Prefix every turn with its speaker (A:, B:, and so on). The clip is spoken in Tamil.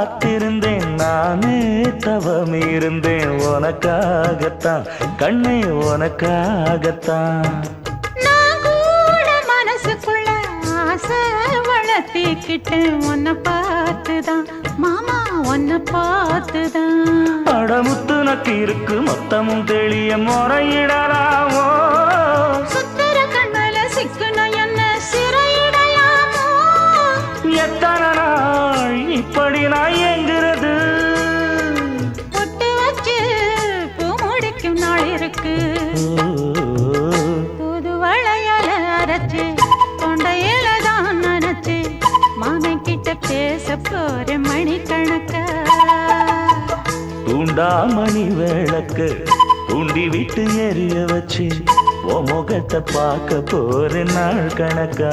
A: காத்திருந்தேன் நானே தவம் இருந்தேன் உனக்காகத்தான் கண்ணே உனக்காகத்தான்
B: நான் கூட மனசுக்குள்ள ஆசை வளர்த்திக்கிட்டேன் உன்னை பார்த்துதான் மாமா உன்னை பார்த்துதான்
A: அடமுத்து நக்கு இருக்கு மொத்தமும் தெளிய முறையிடலாமோ
B: சுத்தர கண்மல சிக்குன என்ன சிறையிடலாமோ
A: எத்தனை நாள் இப்படி நான் எங்கிறது
B: பொட்டு வச்சு பூ முடிக்கும் நாள் இருக்கு புது வளையல அரைச்சு தொண்டையில தான் நினைச்சு மாமன் கிட்ட பேச போற மணிக்கணக்கா
A: தூண்டாமணி விளக்கு தூண்டி விட்டு எரிய வச்சு உன் முகத்தை பார்க்க போற நாள் கணக்கா